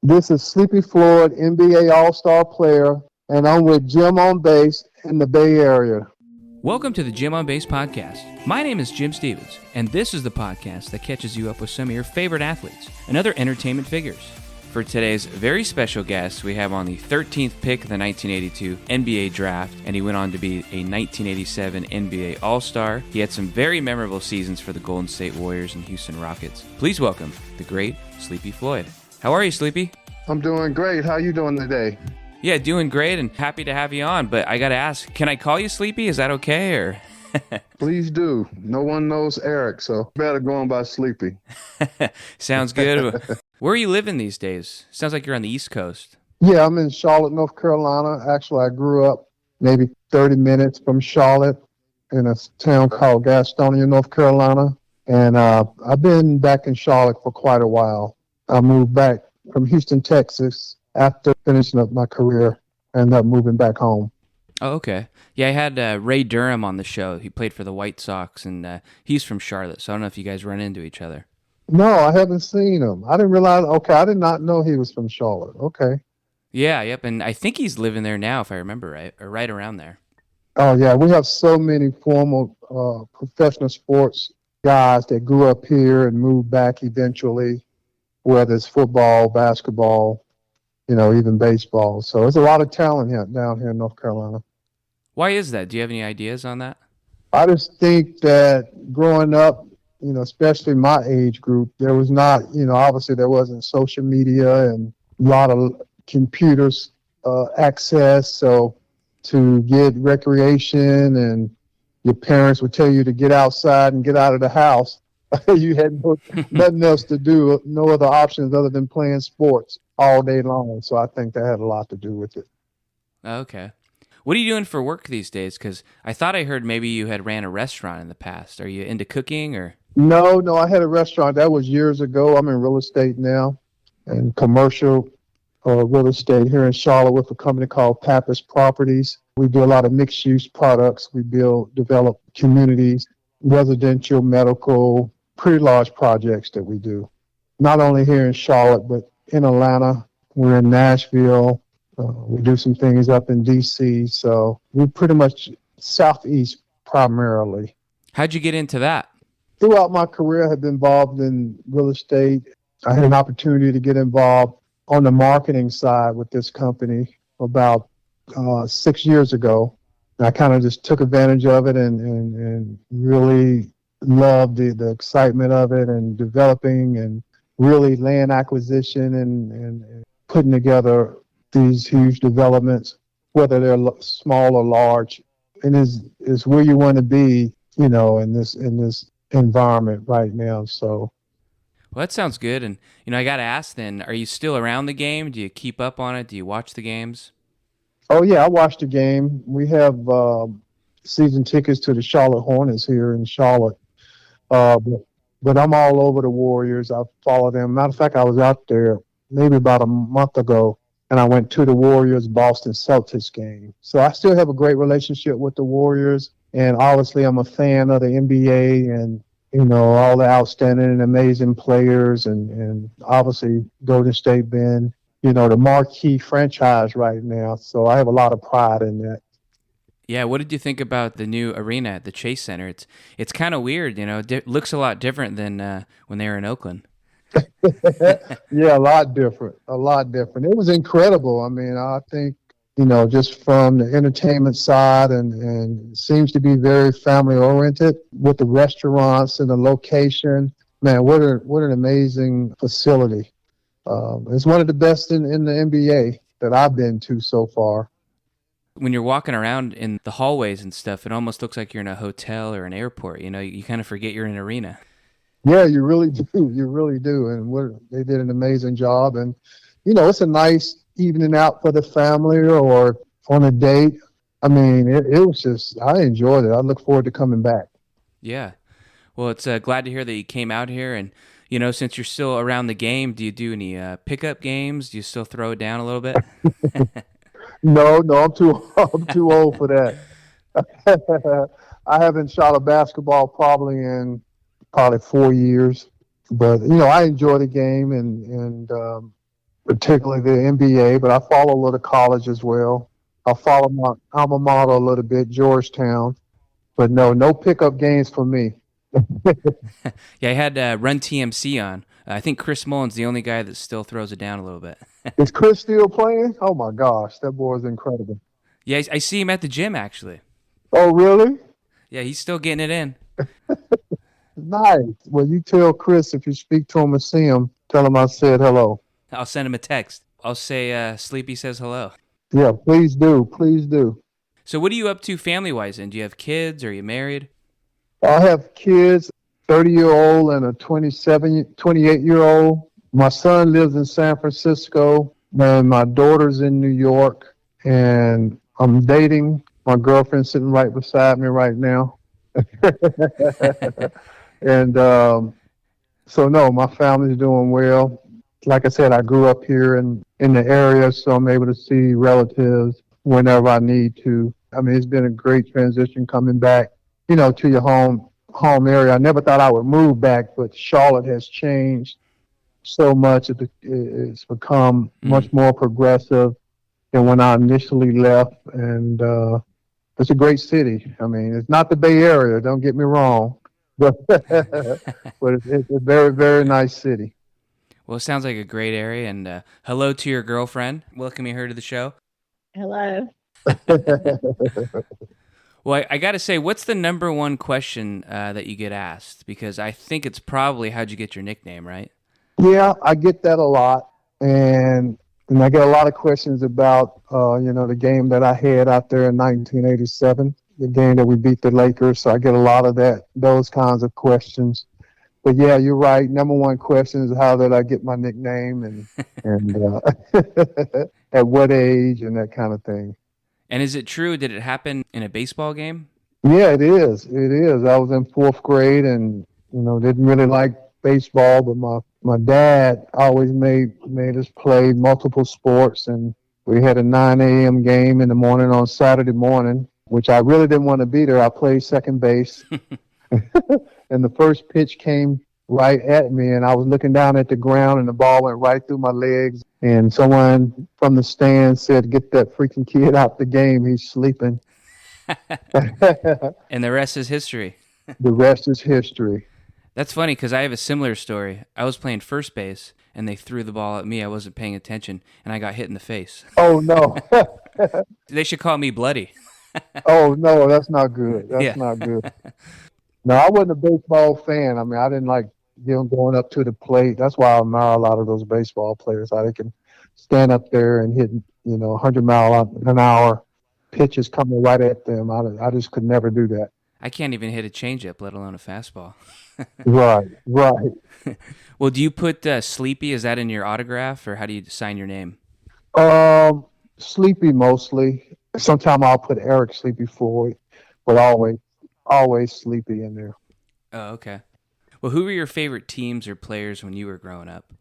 This is Sleepy Floyd, NBA All-Star player, and I'm with Jim on Base in the Bay Area. Welcome to the Jim on Base podcast. My name is Jim Stevens, and this is the podcast that catches you up with some of your favorite athletes and other entertainment figures. For today's very special guest, we have on the 13th pick of the 1982 NBA Draft, and he went on to be a 1987 NBA All-Star. He had some very memorable seasons for the Golden State Warriors and Houston Rockets. Please welcome the great Sleepy Floyd. How are you, Sleepy? I'm doing great. How you doing today? Yeah, doing great and happy to have you on. But I got to ask, can I call you Sleepy? Is that okay? Or Please do. No one knows Eric, so better go on by Sleepy. Sounds good. Where are you living these days? Sounds like you're on the East Coast. Yeah, I'm in Charlotte, North Carolina. Actually, I grew up maybe 30 minutes from Charlotte in a town called Gastonia, North Carolina. And I've been back in Charlotte for quite a while. I moved back from Houston, Texas after finishing up my career and ended up moving back home. Oh, okay. Yeah, I had Ray Durham on the show. He played for the White Sox, and he's from Charlotte, so I don't know if you guys run into each other. No, I haven't seen him. I didn't realize, I did not know he was from Charlotte. Okay. Yeah, yep, and I think he's living there now, if I remember right, or right around there. Oh, yeah, we have so many former professional sports guys that grew up here and moved back eventually, whether it's football, basketball, even baseball. So there's a lot of talent down here in North Carolina. Why is that? Do you have any ideas on that? I just think that growing up, especially my age group, there was not, obviously there wasn't social media and a lot of computers access. So to get recreation and your parents would tell you to get outside and get out of the house. You had nothing else to do, no other options other than playing sports all day long. So I think that had a lot to do with it. Okay. What are you doing for work these days? Because I thought I heard maybe you had ran a restaurant in the past. Are you into cooking or? No, I had a restaurant. That was years ago. I'm in real estate now and commercial real estate here in Charlotte with a company called Pappas Properties. We do a lot of mixed-use products. We develop communities, residential, medical, pretty large projects that we do. Not only here in Charlotte, but in Atlanta. We're in Nashville. We do some things up in D.C. So we're pretty much Southeast primarily. How'd you get into that? Throughout my career, I have been involved in real estate. I had an opportunity to get involved on the marketing side with this company about 6 years ago. And I kind of just took advantage of it and really loved the excitement of it and developing and really land acquisition and putting together these huge developments, whether they're small or large. And is where you want to be, in this environment right now. So. Well, that sounds good. And, I got to ask then, are you still around the game? Do you keep up on it? Do you watch the games? Oh, yeah, I watch the game. We have season tickets to the Charlotte Hornets here in Charlotte. But I'm all over the Warriors. I follow them. Matter of fact, I was out there maybe about a month ago, and I went to the Warriors-Boston Celtics game. So I still have a great relationship with the Warriors, and obviously I'm a fan of the NBA and, all the outstanding and amazing players, and obviously Golden State being, the marquee franchise right now. So I have a lot of pride in that. Yeah, what did you think about the new arena at the Chase Center? It's kind of weird, it looks a lot different than when they were in Oakland. Yeah, a lot different. It was incredible. I mean, I think, just from the entertainment side and it seems to be very family oriented with the restaurants and the location. Man, what an amazing facility. It's one of the best in the NBA that I've been to so far. When you're walking around in the hallways and stuff, it almost looks like you're in a hotel or an airport. You kind of forget you're in an arena. Yeah, you really do. You really do. And they did an amazing job. And, it's a nice evening out for the family or on a date. I mean, it was just, I enjoyed it. I look forward to coming back. Yeah. Well, it's glad to hear that you came out here. And, since you're still around the game, do you do any pickup games? Do you still throw it down a little bit? No, I'm too old for that. I haven't shot a basketball probably in 4 years, but I enjoy the game and particularly the NBA, but I follow a little college as well. I follow my alma mater a little bit, Georgetown, but no pickup games for me. Yeah, I had Run TMC on. I think Chris Mullen's the only guy that still throws it down a little bit. Is Chris still playing? Oh my gosh, that boy is incredible. Yeah, I see him at the gym, actually. Oh, really? Yeah, he's still getting it in. Nice. Well, you tell Chris if you speak to him or see him, tell him I said hello. I'll send him a text. I'll say, Sleepy says hello. Yeah, please do. Please do. So what are you up to family-wise, and do you have kids? Are you married? I have kids, 30-year-old and a 28-year-old. My son lives in San Francisco, and my daughter's in New York, and I'm dating. My girlfriend's sitting right beside me right now. And so, no, my family's doing well. Like I said, I grew up here in the area, so I'm able to see relatives whenever I need to. I mean, it's been a great transition coming back, to your home area. I never thought I would move back, but Charlotte has changed so much. It's become much more progressive than when I initially left, and it's a great city. I mean, it's not the Bay Area, don't get me wrong, but but it's a very, very nice city. Well, it sounds like a great area, and hello to your girlfriend. Welcoming her to the show. Hello. Well, I got to say, what's the number one question that you get asked? Because I think it's probably how'd you get your nickname, right? Yeah, I get that a lot, and I get a lot of questions about the game that I had out there in 1987, the game that we beat the Lakers. So I get a lot of those kinds of questions. But yeah, you're right. Number one question is how did I get my nickname, and at what age, and that kind of thing. And is it true? Did it happen in a baseball game? Yeah, it is. It is. I was in fourth grade, and didn't really like baseball, but my dad always made us play multiple sports, and we had a 9 a.m. game in the morning on Saturday morning, which I really didn't want to be there. I played second base, and the first pitch came right at me, and I was looking down at the ground, and the ball went right through my legs, and someone from the stand said, "Get that freaking kid out the game. He's sleeping." And the rest is history. The rest is history. That's funny because I have a similar story. I was playing first base, and they threw the ball at me. I wasn't paying attention, and I got hit in the face. Oh, no. They should call me Bloody. Oh, no, that's not good. That's Yeah. not good. No, I wasn't a baseball fan. I mean, I didn't like going up to the plate. That's why I admire a lot of those baseball players, how they can stand up there and hit, 100 mile an hour pitches coming right at them. I just could never do that. I can't even hit a changeup, let alone a fastball. Right. Well, do you put Sleepy? Is that in your autograph, or how do you sign your name? Sleepy mostly. Sometimes I'll put Eric Sleepy Floyd, but always Sleepy in there. Oh, okay. Well, who were your favorite teams or players when you were growing up?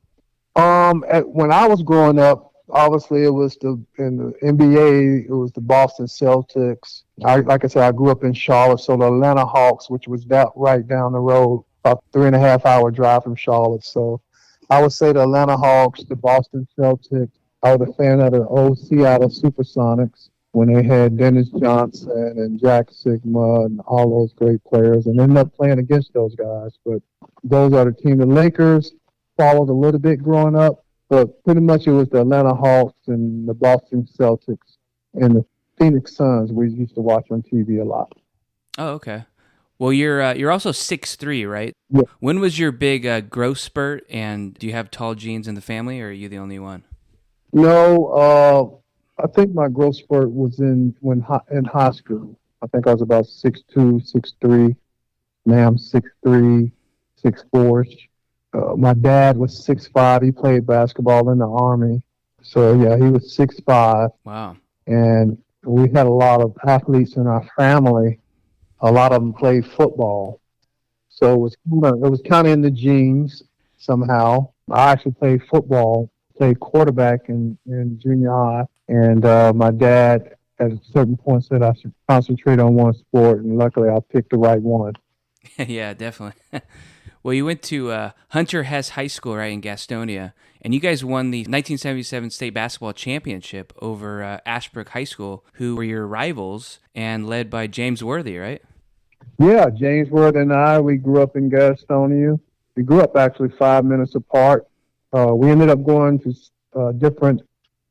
When I was growing up, obviously it was in the NBA, it was the Boston Celtics. Like I said, I grew up in Charlotte, so the Atlanta Hawks, which was right down the road, about 3.5-hour drive from Charlotte. So I would say the Atlanta Hawks, the Boston Celtics. I was a fan of the old Seattle Supersonics when they had Dennis Johnson and Jack Sigma and all those great players, and ended up playing against those guys. But those are the team. The Lakers followed a little bit growing up, but pretty much it was the Atlanta Hawks and the Boston Celtics and the Phoenix Suns we used to watch on TV a lot. Oh, okay. Well, you're also 6'3", right? Yeah. When was your big growth spurt, and do you have tall genes in the family, or are you the only one? No, I think my growth spurt was in high school. I think I was about 6'2", 6'3". Now I'm 6'3", 6'4". My dad was 6'5". He played basketball in the Army. So, yeah, he was 6'5". Wow. And we had a lot of athletes in our family. A lot of them played football. So it was kind of in the genes somehow. I actually played football, played quarterback in junior high. And my dad at a certain point said I should concentrate on one sport. And luckily I picked the right one. Yeah, definitely. Well, you went to Hunter Hess High School, right, in Gastonia, and you guys won the 1977 state basketball championship over Ashbrook High School, who were your rivals and led by James Worthy, right? Yeah, James Worth and I, we grew up in Gastonia. We grew up actually 5 minutes apart. We ended up going to different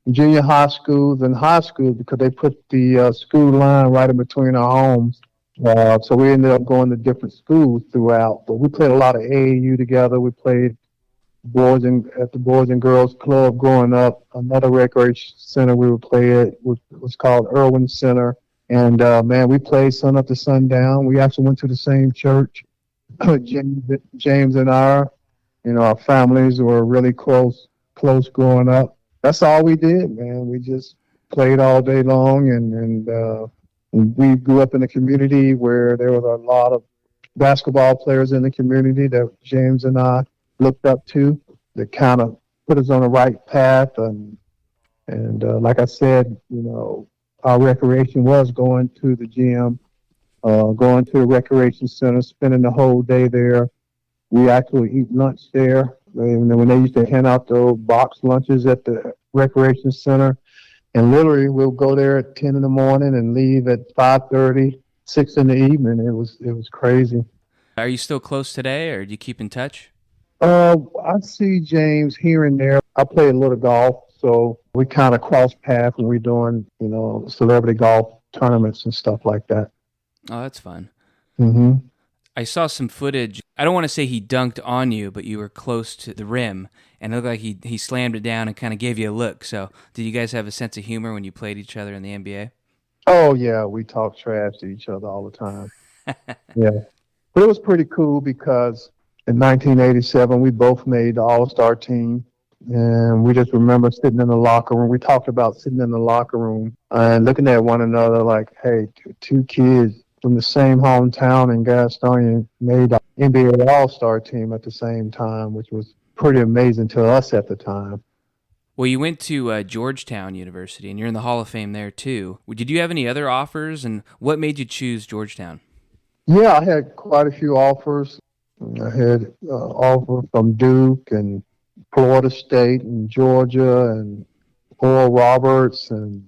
junior high schools and high schools because they put the school line right in between our homes. So we ended up going to different schools throughout. But we played a lot of AAU together. We played at the Boys and Girls Club growing up. Another recreation center we would play at was called Irwin Center. And man, we played sun up to sundown. We actually went to the same church. James and I, our families were really close growing up. That's all we did, man. We just played all day long, and we grew up in a community where there was a lot of basketball players in the community that James and I looked up to that kind of put us on the right path. And like I said, our recreation was going to the gym, going to the recreation center, spending the whole day there. We actually eat lunch there. When they used to hand out those box lunches at the recreation center, and literally we'll go there at 10 in the morning and leave at 5:30, 6 in the evening. It was crazy. Are you still close today, or do you keep in touch? I see James here and there. I play a little golf, so we kind of cross paths when we're doing, celebrity golf tournaments and stuff like that. Oh, that's fun. Mm-hmm. I saw some footage. I don't want to say he dunked on you, but you were close to the rim, and it looked like he slammed it down and kind of gave you a look. So did you guys have a sense of humor when you played each other in the NBA? Oh, yeah, we talk trash to each other all the time. Yeah. But it was pretty cool because in 1987, we both made the All-Star team, and we just remember sitting in the locker room. We talked about sitting in the locker room and looking at one another like, hey, two kids from the same hometown in Gastonia made the NBA All-Star team at the same time, which was pretty amazing to us at the time. Well, you went to Georgetown University, and you're in the Hall of Fame there, too. Did you have any other offers, and what made you choose Georgetown? Yeah, I had quite a few offers. I had offers from Duke and Florida State and Georgia and Oral Roberts and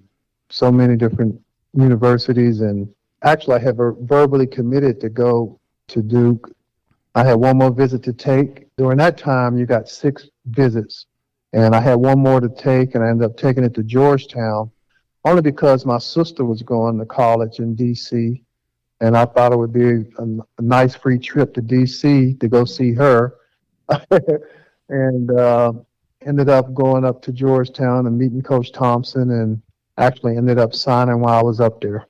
so many different universities. And actually, I have verbally committed to go to Duke. I had one more visit to take. During that time, you got 6 visits. And I had one more to take, and I ended up taking it to Georgetown, only because my sister was going to college in D.C., and I thought it would be a nice free trip to D.C. to go see her. And ended up going up to Georgetown and meeting Coach Thompson, and actually ended up signing while I was up there.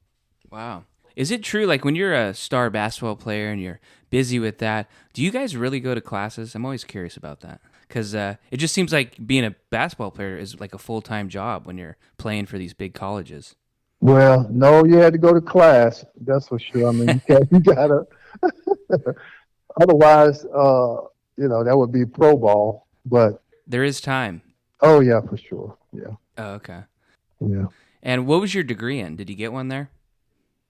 Wow. Is it true, like when you're a star basketball player and you're busy with that, do you guys really go to classes? I'm always curious about that. Because it just seems like being a basketball player is like a full-time job when you're playing for these big colleges. Well, no, you had to go to class. That's for sure. I mean, you gotta. Otherwise, that would be pro ball. But there is time. Oh yeah, for sure. Yeah. Oh, okay. Yeah. And what was your degree in? Did you get one there?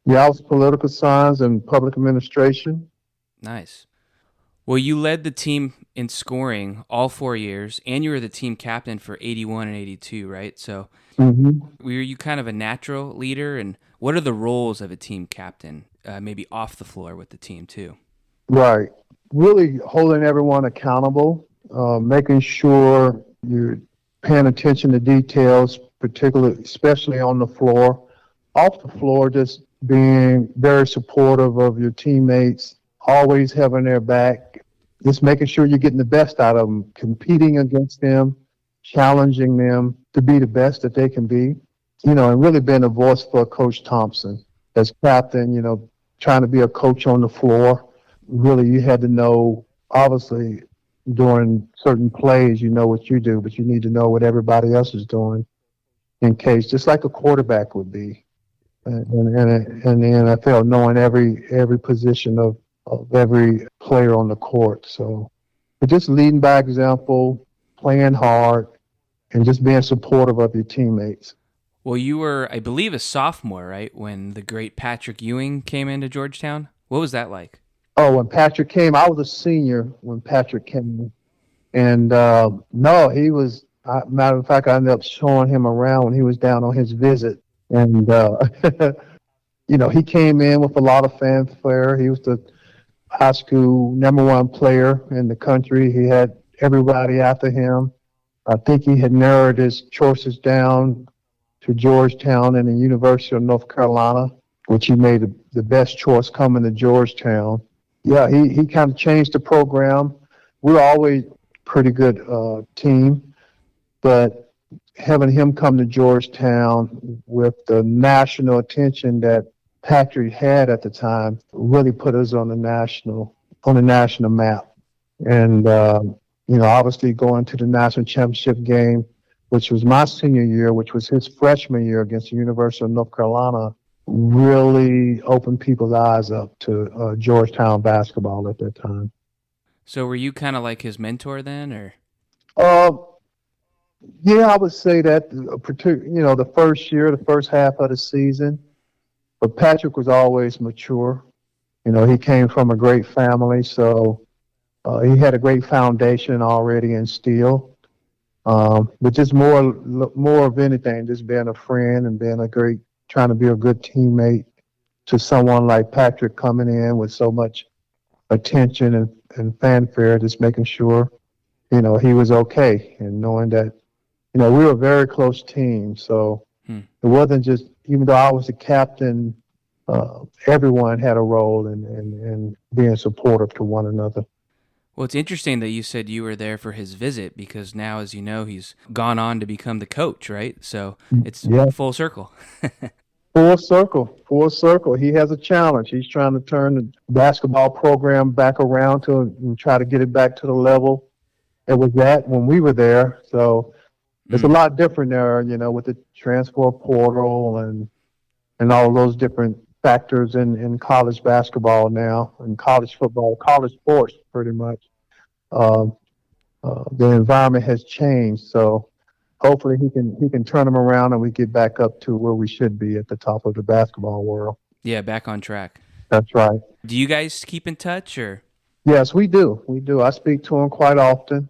Yeah, I was political science and public administration. Nice. Well, you led the team in scoring all 4 years, and you were the team captain for 81 and 82, right? So were you kind of a natural leader? And what are the roles of a team captain, maybe off the floor with the team too? Right. Really holding everyone accountable, making sure you're paying attention to details, particularly, especially on the floor. Off the floor, just being very supportive of your teammates, always having their back, just making sure you're getting the best out of them, competing against them, challenging them to be the best that they can be, and really being a voice for Coach Thompson. As captain, trying to be a coach on the floor, really you had to know, obviously, during certain plays, you know what you do, but you need to know what everybody else is doing in case, just like a quarterback would be. And the NFL, knowing every position of every player on the court. So, but just leading by example, playing hard, and just being supportive of your teammates. Well, you were, I believe, a sophomore, right, when the great Patrick Ewing came into Georgetown? What was that like? Oh, when Patrick came, I was a senior when Patrick came. And no, he was. Matter of fact, I ended up showing him around when he was down on his visit, and he came in with a lot of fanfare. He was the high school #1 player in the country. He had everybody after him. I think he had narrowed his choices down to Georgetown and the University of North Carolina, which he made the best choice coming to Georgetown. Yeah, he kind of changed the program. We were always pretty good team, but having him come to Georgetown with the national attention that Patrick had at the time really put us on the national map. And obviously going to the national championship game, which was my senior year, which was his freshman year against the University of North Carolina, really opened people's eyes up to Georgetown basketball at that time. So were you kind of like his mentor then, or? Uh, yeah, I would say that, the first year, the first half of the season. But Patrick was always mature. He came from a great family, so he had a great foundation already instilled. But just more of anything, just being a friend and trying to be a good teammate to someone like Patrick coming in with so much attention and fanfare, just making sure, he was okay and knowing that, we were a very close team. So it wasn't just, even though I was the captain, everyone had a role in being supportive to one another. Well, it's interesting that you said you were there for his visit because now, as you know, he's gone on to become the coach, right? So it's Yeah, full circle. full circle, full circle. He has a challenge. He's trying to turn the basketball program back around to and try to get it back to the level it was at when we were there. So it's a lot different there, with the transfer portal and all those different factors in college basketball now, and college football, college sports, pretty much. Um, the environment has changed, so hopefully he can turn them around and we get back up to where we should be at the top of the basketball world. Yeah, back on track. That's right. Do you guys keep in touch, or? Yes, we do. We do. I speak to him quite often.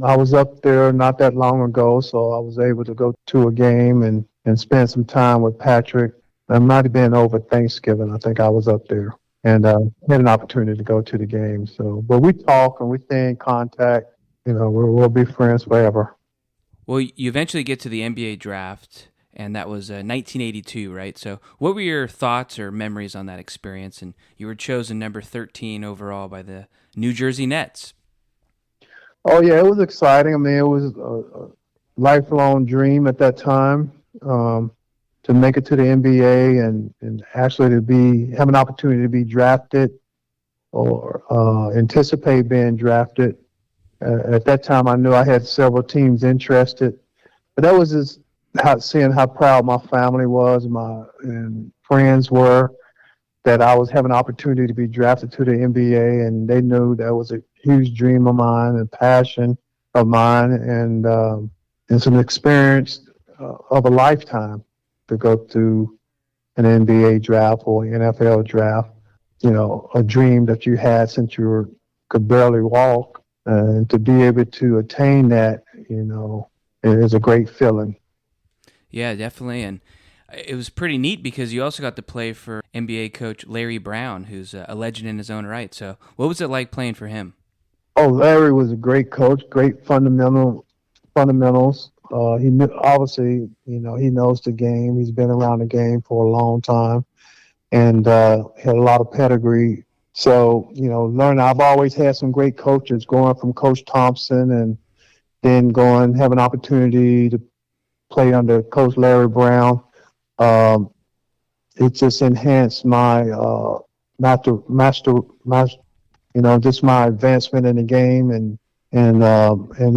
I was up there not that long ago, so I was able to go to a game and spend some time with Patrick. It might have been over Thanksgiving. I think I was up there and had an opportunity to go to the game. So, but we talk and we stay in contact. We'll be friends forever. Well, you eventually get to the NBA draft, and that was 1982, right? So what were your thoughts or memories on that experience? And you were chosen number 13 overall by the New Jersey Nets. Oh yeah, it was exciting. I mean, it was a lifelong dream at that time to make it to the NBA and actually to have an opportunity to be drafted or anticipate being drafted. At that time, I knew I had several teams interested, but that was just seeing how proud my family was, and friends were, that I was having an opportunity to be drafted to the NBA, and they knew that was a huge dream of mine and passion of mine, and some experience of a lifetime to go through an NBA draft or NFL draft. A dream that you had since could barely walk. And to be able to attain that, it is a great feeling. Yeah, definitely. And it was pretty neat because you also got to play for NBA coach Larry Brown, who's a legend in his own right. So what was it like playing for him? Oh, Larry was a great coach, great fundamentals. He knew, obviously, he knows the game. He's been around the game for a long time and had a lot of pedigree. So, I've always had some great coaches, going from Coach Thompson and then have an opportunity to play under Coach Larry Brown. It just enhanced my just my advancement in the game and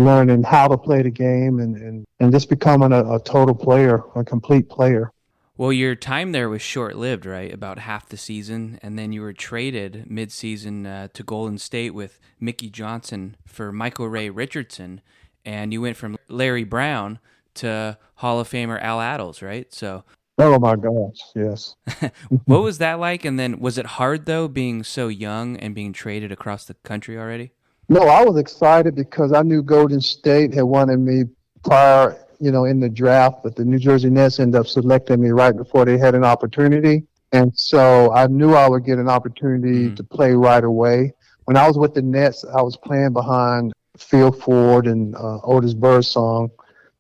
learning how to play the game and just becoming a total player, a complete player. Well, your time there was short-lived, right? About half the season, and then you were traded mid-season to Golden State with Mickey Johnson for Michael Ray Richardson, and you went from Larry Brown to Hall of Famer Al Attles, right? So Oh my gosh, yes. What was that like? And then was it hard though, being so young and being traded across the country already? No, I was excited because I knew Golden State had wanted me prior, in the draft, but the New Jersey Nets ended up selecting me right before they had an opportunity. And so I knew I would get an opportunity Hmm. to play right away. When I was with the Nets, I was playing behind Phil Ford and Otis Birdsong,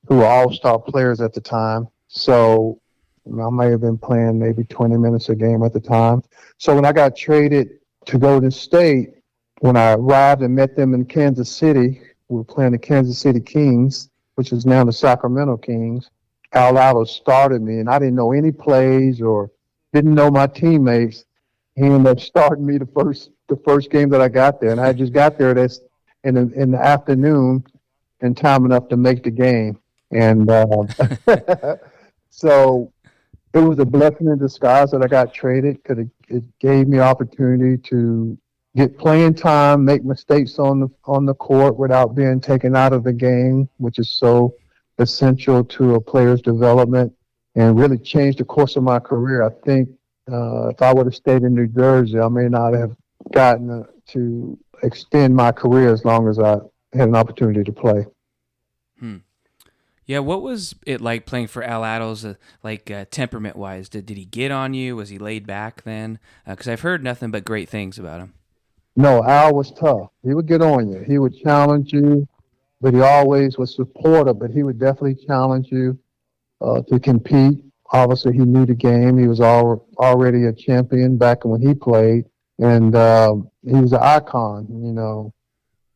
who were all-star players at the time. So I may have been playing maybe 20 minutes a game at the time. So when I got traded to Golden State, when I arrived and met them in Kansas City, we were playing the Kansas City Kings, which is now the Sacramento Kings. Al Allo started me, and I didn't know any plays or didn't know my teammates. He ended up starting me the first game that I got there, and I just got there this in the afternoon in time enough to make the game. And so it was a blessing in disguise that I got traded because it gave me opportunity to get playing time, make mistakes on the court without being taken out of the game, which is so essential to a player's development, and really changed the course of my career. I think if I would have stayed in New Jersey, I may not have gotten to extend my career as long as I had an opportunity to play. Hmm. Yeah, what was it like playing for Al Attles, temperament wise? Did he get on you? Was he laid back then? Because I've heard nothing but great things about him. No, Al was tough. He would get on you. He would challenge you, but he always was supportive. But he would definitely challenge you to compete. Obviously, he knew the game. He was already a champion back when he played, and he was an icon.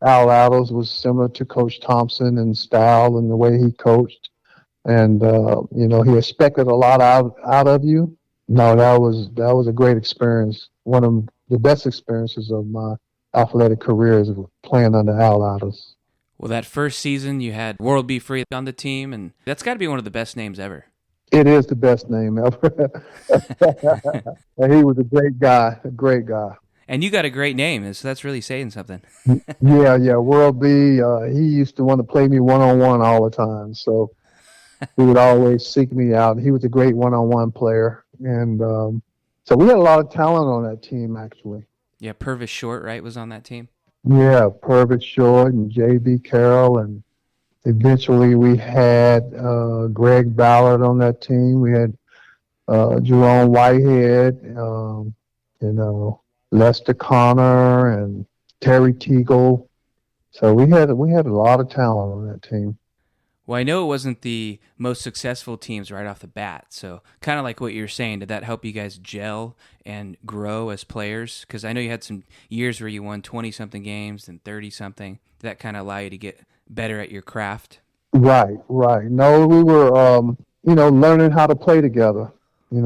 Al Attles was similar to Coach Thompson in style and the way he coached, and he expected a lot out of you. No, that was a great experience. One of the best experiences of my athletic career is playing under Al Attles. Well, that first season you had World Be Free on the team, and that's got to be one of the best names ever. It is the best name ever. And he was a great guy, a great guy. And you got a great name, so that's really saying something. Yeah, yeah. World B, he used to want to play me one on one all the time. So he would always seek me out. He was a great one on one player. And so we had a lot of talent on that team, actually. Yeah, Purvis Short, right, was on that team. Yeah, Purvis Short and J.B. Carroll. And eventually we had Greg Ballard on that team. We had Jerome Whitehead, Lester Connor and Terry Teagle. So we had a lot of talent on that team. Well, I know it wasn't the most successful teams right off the bat. So, kind of like what you're saying, did that help you guys gel and grow as players? Because I know you had some years where you won 20 something games and 30 something. Did that kind of allow you to get better at your craft? Right, right. No, we were, learning how to play together.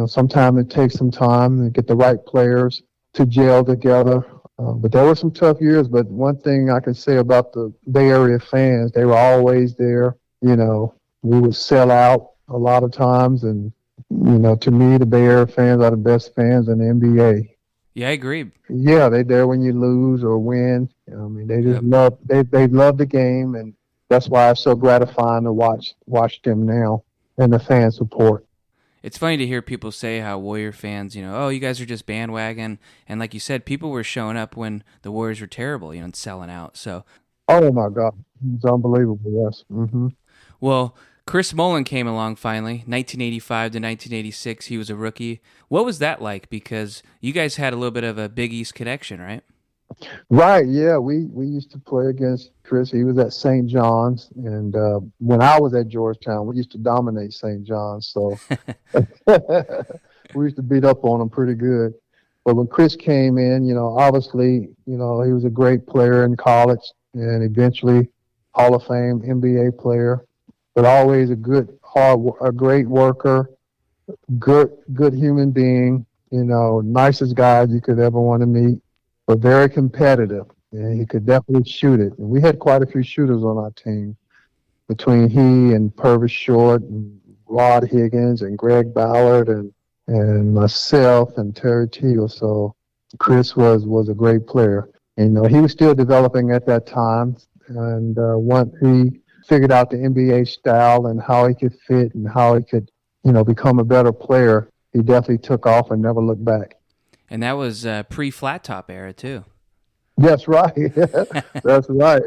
Sometimes it takes some time to get the right players to gel together. But there were some tough years. But one thing I can say about the Bay Area fans, they were always there. We would sell out a lot of times. And, to me, the Bay Area fans are the best fans in the NBA. Yeah, I agree. Yeah, they're there when you lose or win. I mean, they just Yep. they love the game, and that's why it's so gratifying to watch them now and the fan support. It's funny to hear people say how Warrior fans, oh, you guys are just bandwagon. And like you said, people were showing up when the Warriors were terrible, and selling out. So, Oh my God, it's unbelievable. Yes. well, Chris Mullin came along finally, 1985 to 1986. He was a rookie. What was that like? Because you guys had a little bit of a Big East connection, right? Right. Yeah, we used to play against Chris. He was at St. John's, and when I was at Georgetown, we used to dominate St. John's. So we used to beat up on him pretty good. But when Chris came in, obviously, he was a great player in college and eventually Hall of Fame NBA player, but always a great worker, good human being, nicest guy you could ever want to meet, but very competitive. And he could definitely shoot it. And we had quite a few shooters on our team between he and Purvis Short and Rod Higgins and Greg Ballard and myself and Terry Teagle. So Chris was a great player. And he was still developing at that time. And once he figured out the NBA style and how he could fit and how he could become a better player, he definitely took off and never looked back. And that was pre-flat top era too. That's right. That's right.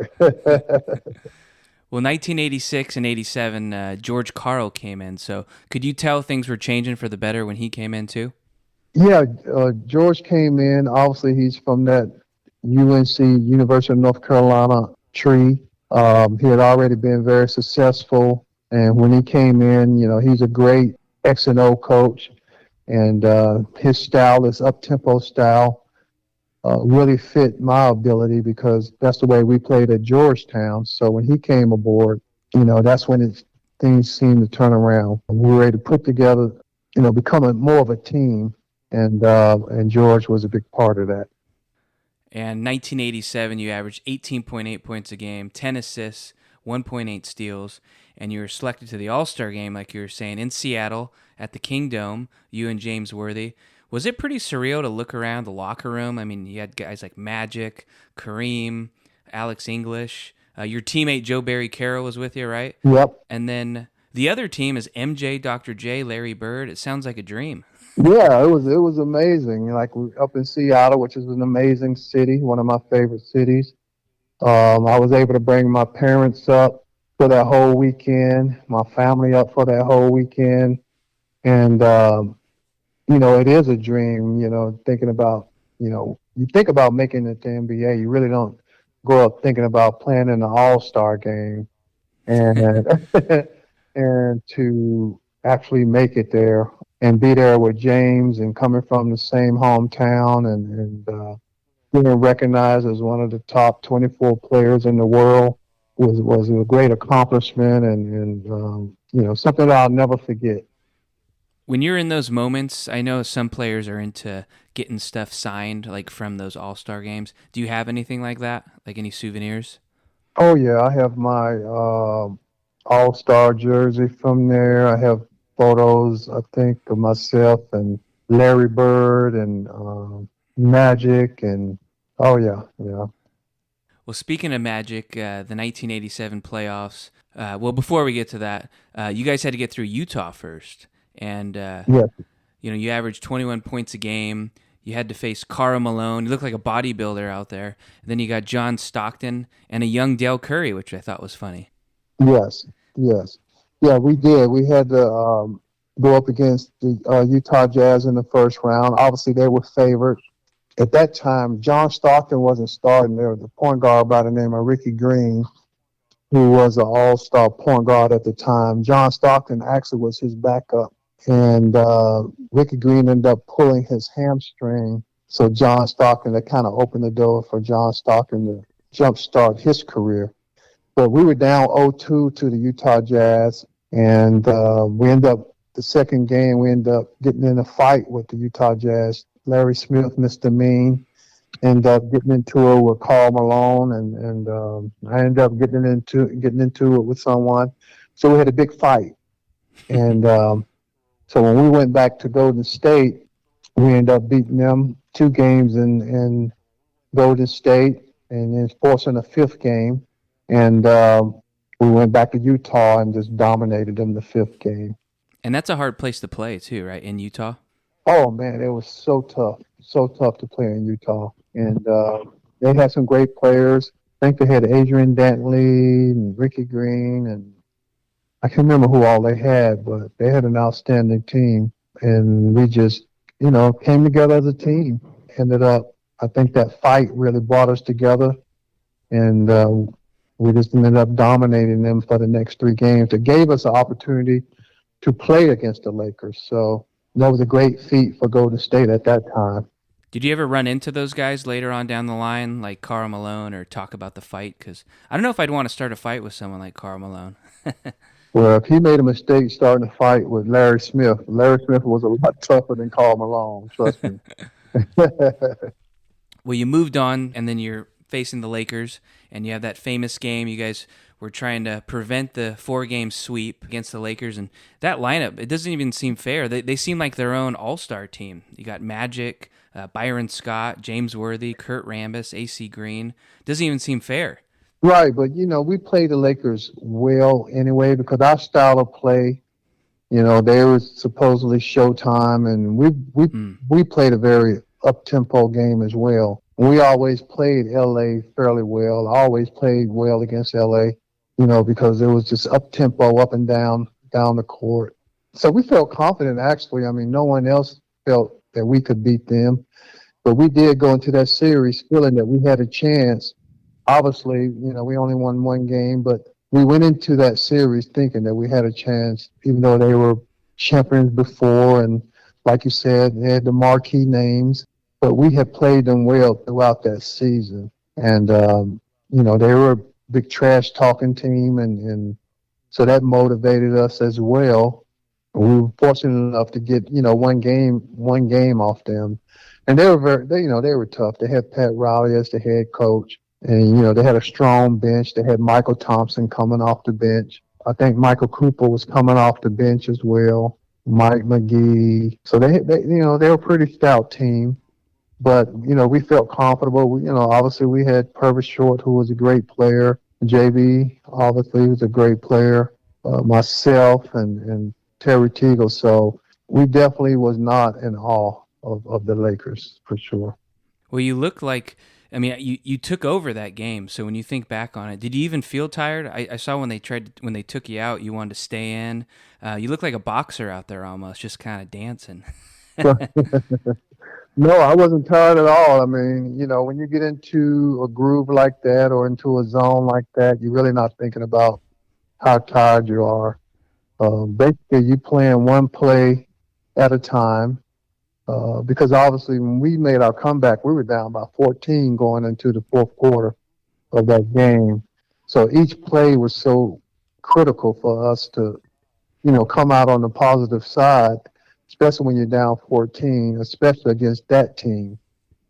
Well, 1986 and 87, George Karl came in. So could you tell things were changing for the better when he came in too? Yeah, George came in. Obviously, he's from that UNC, University of North Carolina tree. He had already been very successful, and when he came in, he's a great X and O coach, and his style, this up tempo style, really fit my ability because that's the way we played at Georgetown. So when he came aboard, that's when things seemed to turn around. We were able to put together, becoming more of a team, and George was a big part of that. And 1987, you averaged 18.8 points a game, 10 assists, 1.8 steals, and you were selected to the All-Star game, like you were saying, in Seattle at the Kingdome, you and James Worthy. Was it pretty surreal to look around the locker room? I mean, you had guys like Magic, Kareem, Alex English. Your teammate Joe Barry Carroll was with you, right? Yep. And then the other team is MJ, Dr. J, Larry Bird. It sounds like a dream. Yeah, it was amazing. Like we're up in Seattle, which is an amazing city, one of my favorite cities. I was able to bring my parents up for that whole weekend, my family up for that whole weekend, and it is a dream. Thinking about, you think about making it to NBA, you really don't grow up thinking about playing in the All-Star game, and and to actually make it there and be there with James and coming from the same hometown and being recognized as one of the top 24 players in the world was a great accomplishment and something that I'll never forget. When you're in those moments, I know some players are into getting stuff signed, like from those All-Star games. Do you have anything like that? Like any souvenirs? Oh yeah, I have my All-Star jersey from there. I have photos, I think, of myself and Larry Bird and Magic and oh yeah, yeah. Well, speaking of Magic, the 1987 playoffs. Well, before we get to that, you guys had to get through Utah first, and Yes. you averaged 21 points a game. You had to face Karl Malone. You looked like a bodybuilder out there. And then you got John Stockton and a young Dale Curry, which I thought was funny. Yes, yes, yeah. We did. We had to go up against the Utah Jazz in the first round. Obviously, they were favored at that time. John Stockton wasn't starting. There was a point guard by the name of Ricky Green, who was an All-Star point guard at the time. John Stockton actually was his backup, and Ricky Green ended up pulling his hamstring. So John Stockton, that kind of opened the door for John Stockton to jumpstart his career. But we were down 0-2 to the Utah Jazz, and we ended up, the second game, we ended up getting in a fight with the Utah Jazz. Larry Smith, Mr. Mean, ended up getting into it with Karl Malone, and I ended up getting into it with someone. So we had a big fight. And so when we went back to Golden State, we ended up beating them 2 games in Golden State, and then forcing a 5th game. And we went back to Utah and just dominated them the 5th game. And that's a hard place to play too, right? In Utah. Oh man, it was so tough to play in Utah. And they had some great players. I think they had Adrian Dantley and Ricky Green, and I can't remember who all they had, but they had an outstanding team. And we just, came together as a team. Ended up, I think that fight really brought us together, and we just ended up dominating them for the next 3 games. It gave us an opportunity to play against the Lakers. So that was a great feat for Golden State at that time. Did you ever run into those guys later on down the line, like Karl Malone, or talk about the fight? Because I don't know if I'd want to start a fight with someone like Karl Malone. Well, if he made a mistake starting a fight with Larry Smith was a lot tougher than Karl Malone, trust me. Well, you moved on, and then you're facing the Lakers, and you have that famous game. You guys were trying to prevent the 4-game sweep against the Lakers, and that lineup, it doesn't even seem fair. They seem like their own all-star team. You got Magic, Byron Scott, James Worthy, Kurt Rambis, AC Green. Doesn't even seem fair. Right, but we played the Lakers well anyway because our style of play They were supposedly Showtime, and Mm. we played a very up tempo game as well. We always played LA fairly well. I always played well against LA, because it was just up tempo, up and down the court. So we felt confident. Actually, I mean, no one else felt that we could beat them, but we did go into that series feeling that we had a chance. Obviously, we only won one game, but we went into that series thinking that we had a chance, even though they were champions before. And like you said, they had the marquee names, but we had played them well throughout that season. And, they were a big trash talking team. And so that motivated us as well. We were fortunate enough to get, one game off them. And they were they were tough. They had Pat Riley as the head coach. And, they had a strong bench. They had Michael Thompson coming off the bench. I think Michael Cooper was coming off the bench as well. Mike McGee. So they were a pretty stout team. But, we felt comfortable. Obviously we had Purvis Short, who was a great player. JB, obviously, was a great player. Myself and Terry Teagle. So we definitely was not in awe of the Lakers, for sure. Well, you look like, I mean, you took over that game. So when you think back on it, did you even feel tired? I saw when they took you out, you wanted to stay in. You look like a boxer out there almost, just kind of dancing. No, I wasn't tired at all. I mean, when you get into a groove like that or into a zone like that, you're really not thinking about how tired you are. Basically, you playing one play at a time. Because obviously, when we made our comeback, we were down by 14 going into the fourth quarter of that game. So each play was so critical for us to, come out on the positive side, especially when you're down 14, especially against that team,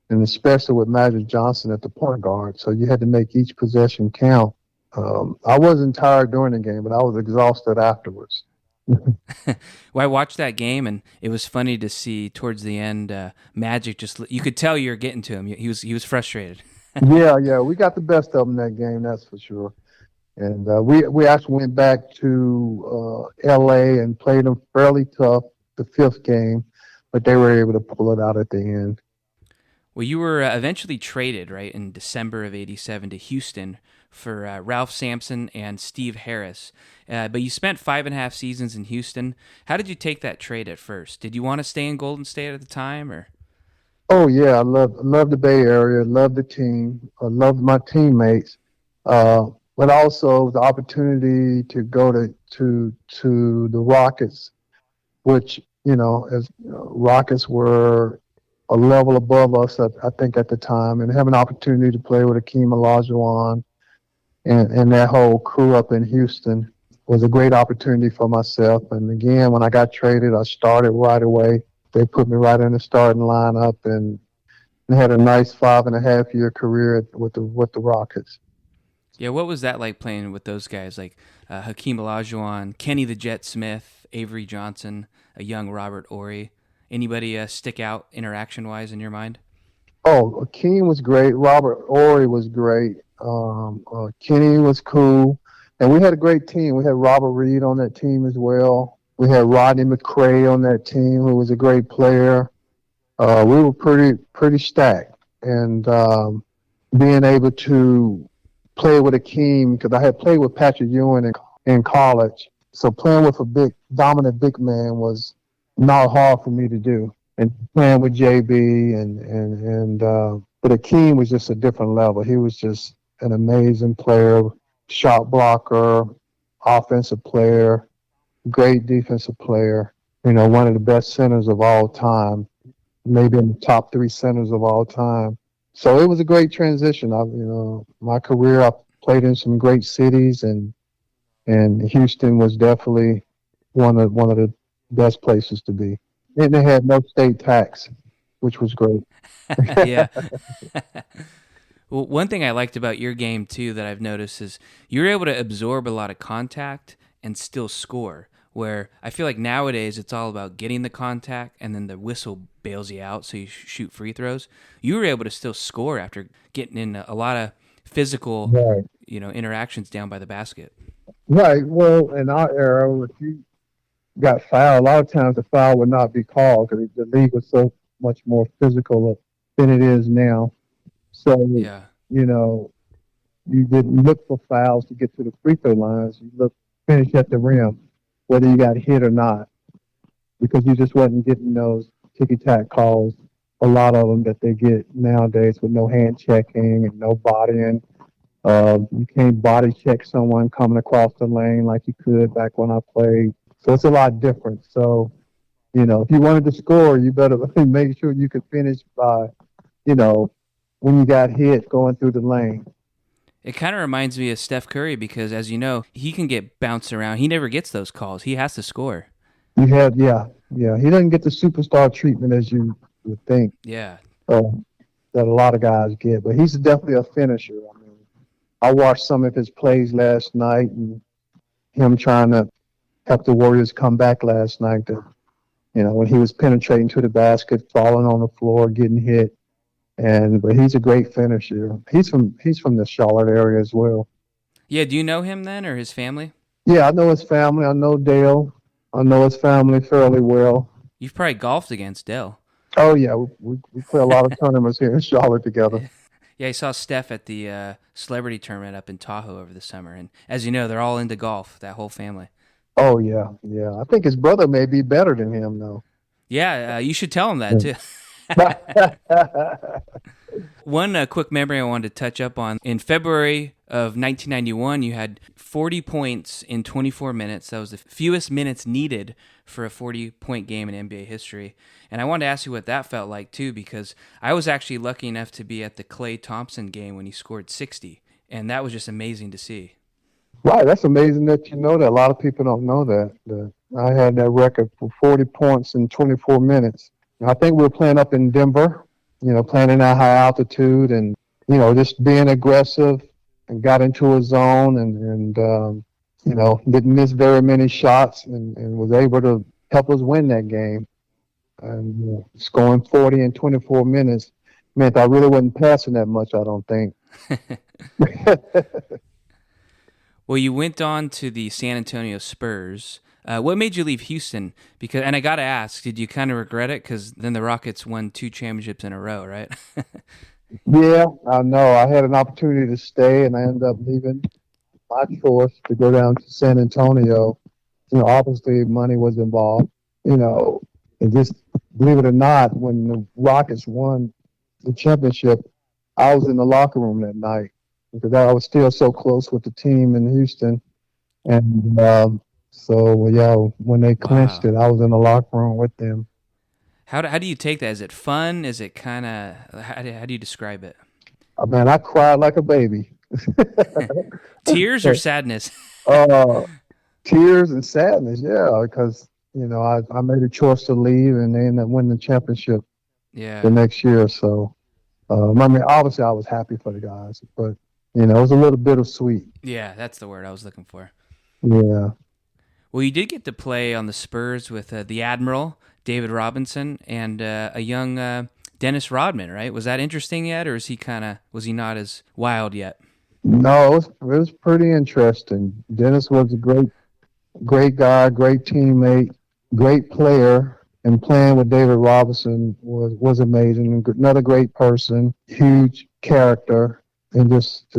and especially with Magic Johnson at the point guard. So you had to make each possession count. I wasn't tired during the game, but I was exhausted afterwards. Well, I watched that game, and it was funny to see towards the end, Magic just, you could tell you were getting to him. He was frustrated. Yeah, we got the best of them that game, that's for sure. And we actually went back to LA and played them fairly tough the fifth game, but they were able to pull it out at the end. Well, you were eventually traded, right, in December of '87 to Houston for Ralph Sampson and Steve Harris. But you spent 5.5 seasons in Houston. How did you take that trade at first? Did you want to stay in Golden State at the time, or? Oh yeah, I love the Bay Area, love the team, I love my teammates, but also the opportunity to go to the Rockets, which as Rockets were a level above us, I think at the time, and have an opportunity to play with Akeem Olajuwon and that whole crew up in Houston was a great opportunity for myself. And again, when I got traded, I started right away. They put me right in the starting lineup and had a nice 5.5 year career with the Rockets. Yeah, what was that like playing with those guys like Hakeem Olajuwon, Kenny the Jet Smith, Avery Johnson, a young Robert Ory? Anybody stick out interaction-wise in your mind? Oh, Akeem was great. Robert Ory was great. Kenny was cool. And we had a great team. We had Robert Reed on that team as well. We had Rodney McCray on that team, who was a great player. We were pretty stacked. And being able to play with Akeem, because I had played with Patrick Ewing in college. So playing with a dominant big man was not hard for me to do. And playing with JB but Akeem was just a different level. He was just an amazing player, shot blocker, offensive player, great defensive player. One of the best centers of all time, maybe in the top three centers of all time. So it was a great transition. My career, I played in some great cities, and Houston was definitely one of the best places to be. And they had no state tax, which was great. Yeah. Well, one thing I liked about your game too that I've noticed is you're able to absorb a lot of contact and still score. Where I feel like nowadays it's all about getting the contact and then the whistle bails you out, so you shoot free throws. You were able to still score after getting in a lot of physical, Right. interactions down by the basket. Right. Well, in our era, if you got fouled, a lot of times the foul would not be called because the league was so much more physical than it is now. So, Yeah. you know, you didn't look for fouls to get to the free throw lines. You look finish at the rim, whether you got hit or not, because you just wasn't getting those ticky tack calls. A lot of them that they get nowadays with no hand checking and no bodying. You can't body check someone coming across the lane like you could back when I played. So it's a lot different. So, if you wanted to score, you better make sure you could finish by, when you got hit going through the lane. It kind of reminds me of Steph Curry because, as you know, he can get bounced around. He never gets those calls. He has to score. Yeah. He doesn't get the superstar treatment as you would think Yeah. that a lot of guys get, but he's definitely a finisher. I mean, I watched some of his plays last night and him trying to help the Warriors come back last night. When he was penetrating to the basket, falling on the floor, getting hit. But he's a great finisher. He's from the Charlotte area as well. Yeah, do you know him then or his family? Yeah, I know his family. I know Dale. I know his family fairly well. You've probably golfed against Dell. Oh yeah, we play a lot of tournaments here in Charlotte together. Yeah, I saw Steph at the celebrity tournament up in Tahoe over the summer, and as you know, they're all into golf. That whole family. Oh yeah. I think his brother may be better than him though. Yeah, you should tell him that too. One quick memory I wanted to touch up on. In February of 1991, you had 40 points in 24 minutes. That was the fewest minutes needed for a 40-point game in NBA history. And I wanted to ask you what that felt like, too, because I was actually lucky enough to be at the Klay Thompson game when he scored 60, and that was just amazing to see. Right, that's amazing that you know that. A lot of people don't know that. I had that record for 40 points in 24 minutes. I think we were playing up in Denver, playing in that high altitude and, just being aggressive and got into a zone and didn't miss very many shots and was able to help us win that game. And scoring 40 in 24 minutes meant I really wasn't passing that much, I don't think. Well, you went on to the San Antonio Spurs. What made you leave Houston? And I got to ask, did you kind of regret it? Because then the Rockets won 2 championships in a row, right? Yeah, I know. I had an opportunity to stay, and I ended up leaving my choice to go down to San Antonio. Obviously money was involved. And just believe it or not, when the Rockets won the championship, I was in the locker room that night because I was still so close with the team in Houston. And when they clinched it, I was in the locker room with them. How do you take that? Is it fun? Is it kind of, how do you describe it? Man, I cried like a baby. Tears or sadness? Tears and sadness, yeah, because, I made a choice to leave and they ended up winning the championship the next year. So, obviously I was happy for the guys, but, it was a little bittersweet. Yeah, that's the word I was looking for. Yeah. Well, you did get to play on the Spurs with the Admiral, David Robinson, and a young Dennis Rodman, right? Was that interesting yet, or was he not as wild yet? No, it was pretty interesting. Dennis was a great guy, great teammate, great player, and playing with David Robinson was amazing. Another great person, huge character, and just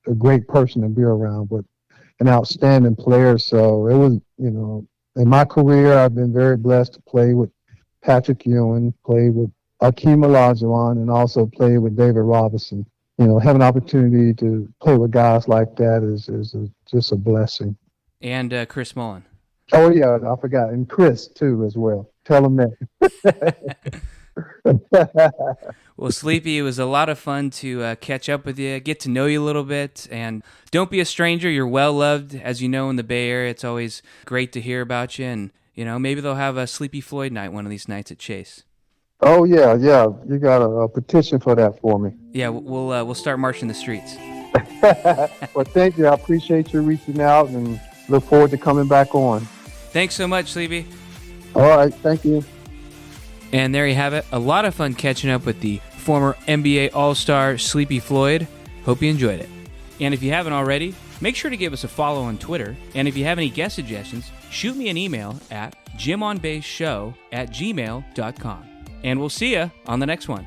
a great person to be around, but an outstanding player. So it was, in my career, I've been very blessed to play with Patrick Ewing, play with Akeem Olajuwon, and also play with David Robinson. Have an opportunity to play with guys like that is just a blessing. And Chris Mullin. Oh, yeah, I forgot. And Chris, too, as well. Tell him that. Well, Sleepy, it was a lot of fun to catch up with you, get to know you a little bit, and don't be a stranger. You're well-loved, as you know, in the Bay Area. It's always great to hear about you, and, maybe they'll have a Sleepy Floyd night one of these nights at Chase. Oh, yeah. You got a petition for that for me. Yeah, we'll start marching the streets. Well, thank you. I appreciate you reaching out and look forward to coming back on. Thanks so much, Sleepy. All right. Thank you. And there you have it. A lot of fun catching up with the former NBA All-Star Sleepy Floyd. Hope you enjoyed it. And if you haven't already, make sure to give us a follow on Twitter. And if you have any guest suggestions, shoot me an email at gymonbaseshow@gmail.com. And we'll see you on the next one.